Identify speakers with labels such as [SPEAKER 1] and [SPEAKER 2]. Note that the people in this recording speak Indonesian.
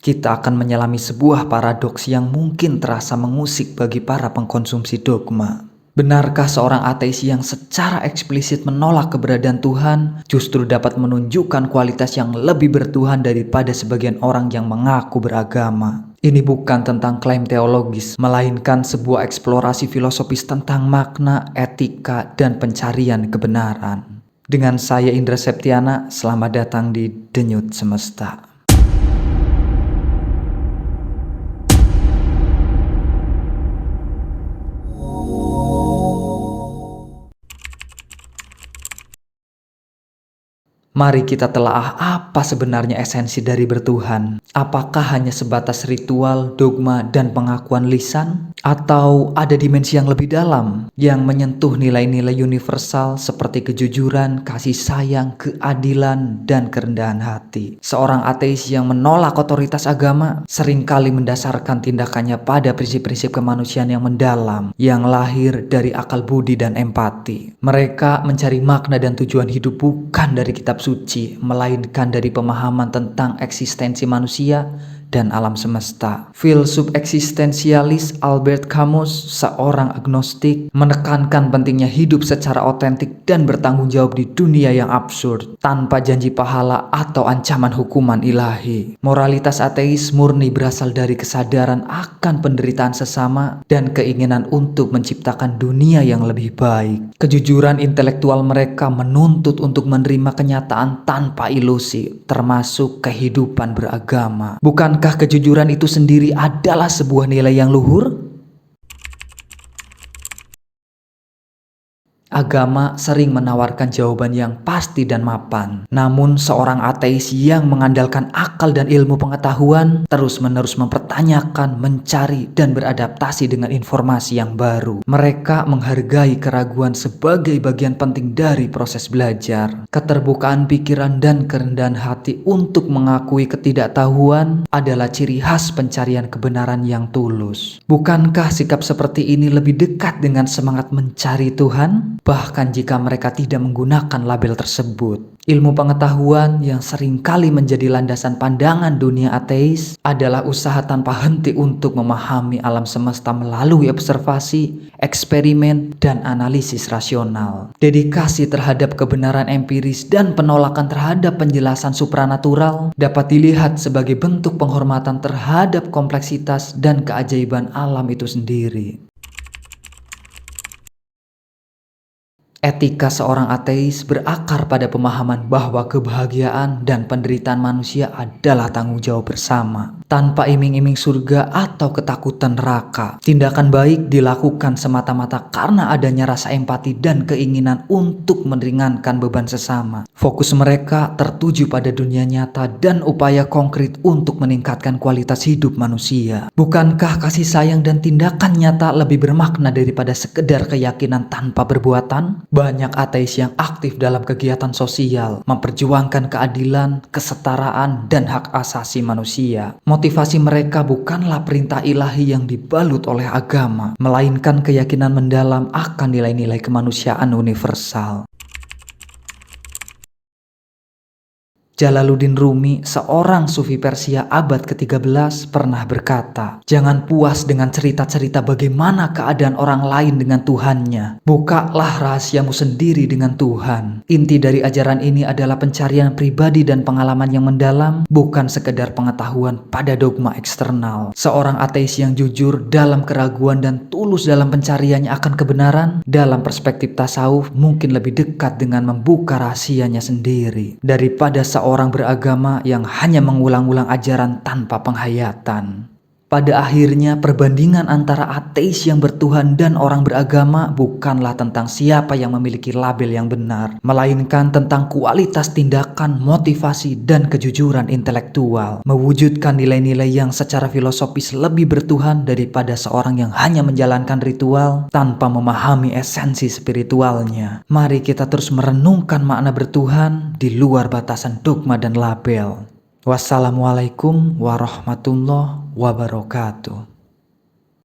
[SPEAKER 1] kita akan menyelami sebuah paradoks yang mungkin terasa mengusik bagi para pengkonsumsi dogma. Benarkah seorang ateis yang secara eksplisit menolak keberadaan Tuhan justru dapat menunjukkan kualitas yang lebih bertuhan daripada sebagian orang yang mengaku beragama? Ini bukan tentang klaim teologis, melainkan sebuah eksplorasi filosofis tentang makna, etika, dan pencarian kebenaran. Dengan saya Indra Septiana, selamat datang di Denyut Semesta. Mari kita telaah apa sebenarnya esensi dari bertuhan. Apakah hanya sebatas ritual, dogma, dan pengakuan lisan? Atau ada dimensi yang lebih dalam yang menyentuh nilai-nilai universal seperti kejujuran, kasih sayang, keadilan, dan kerendahan hati? Seorang ateis yang menolak otoritas agama seringkali mendasarkan tindakannya pada prinsip-prinsip kemanusiaan yang mendalam, yang lahir dari akal budi dan empati. Mereka mencari makna dan tujuan hidup bukan dari kitab suci, melainkan dari pemahaman tentang eksistensi manusia dan alam semesta. Filsuf eksistensialis Albert Camus, seorang agnostik, menekankan pentingnya hidup secara otentik dan bertanggung jawab di dunia yang absurd, tanpa janji pahala atau ancaman hukuman ilahi. Moralitas ateis murni berasal dari kesadaran akan penderitaan sesama dan keinginan untuk menciptakan dunia yang lebih baik. Kejujuran intelektual mereka menuntut untuk menerima kenyataan tanpa ilusi, termasuk kehidupan beragama. Bukankah kejujuran itu sendiri adalah sebuah nilai yang luhur? Agama sering menawarkan jawaban yang pasti dan mapan. Namun seorang ateis yang mengandalkan akal dan ilmu pengetahuan terus-menerus mempertanyakan, mencari, dan beradaptasi dengan informasi yang baru. Mereka menghargai keraguan sebagai bagian penting dari proses belajar. Keterbukaan pikiran dan kerendahan hati untuk mengakui ketidaktahuan adalah ciri khas pencarian kebenaran yang tulus. Bukankah sikap seperti ini lebih dekat dengan semangat mencari Tuhan? Bahkan jika mereka tidak menggunakan label tersebut. Ilmu pengetahuan yang seringkali menjadi landasan pandangan dunia ateis adalah usaha tanpa henti untuk memahami alam semesta melalui observasi, eksperimen, dan analisis rasional. Dedikasi terhadap kebenaran empiris dan penolakan terhadap penjelasan supranatural dapat dilihat sebagai bentuk penghormatan terhadap kompleksitas dan keajaiban alam itu sendiri. Etika seorang ateis berakar pada pemahaman bahwa kebahagiaan dan penderitaan manusia adalah tanggung jawab bersama. Tanpa iming-iming surga atau ketakutan neraka, tindakan baik dilakukan semata-mata karena adanya rasa empati dan keinginan untuk meringankan beban sesama. Fokus mereka tertuju pada dunia nyata dan upaya konkret untuk meningkatkan kualitas hidup manusia. Bukankah kasih sayang dan tindakan nyata lebih bermakna daripada sekedar keyakinan tanpa perbuatan? Banyak ateis yang aktif dalam kegiatan sosial, memperjuangkan keadilan, kesetaraan, dan hak asasi manusia. Motivasi mereka bukanlah perintah ilahi yang dibalut oleh agama, melainkan keyakinan mendalam akan nilai-nilai kemanusiaan universal. Jalaluddin Rumi, seorang sufi Persia abad ke-13, pernah berkata, "Jangan puas dengan cerita-cerita bagaimana keadaan orang lain dengan Tuhannya. Bukalah rahasiamu sendiri dengan Tuhan." Inti dari ajaran ini adalah pencarian pribadi dan pengalaman yang mendalam, bukan sekedar pengetahuan pada dogma eksternal. Seorang ateis yang jujur dalam keraguan dan tulus dalam pencariannya akan kebenaran, dalam perspektif tasawuf mungkin lebih dekat dengan membuka rahasianya sendiri daripada orang beragama yang hanya mengulang-ulang ajaran tanpa penghayatan. Pada akhirnya, perbandingan antara ateis yang bertuhan dan orang beragama bukanlah tentang siapa yang memiliki label yang benar, melainkan tentang kualitas tindakan, motivasi, dan kejujuran intelektual. Mewujudkan nilai-nilai yang secara filosofis lebih bertuhan daripada seorang yang hanya menjalankan ritual tanpa memahami esensi spiritualnya. Mari kita terus merenungkan makna bertuhan di luar batasan dogma dan label. Wassalamualaikum warahmatullahi wabarakatuh.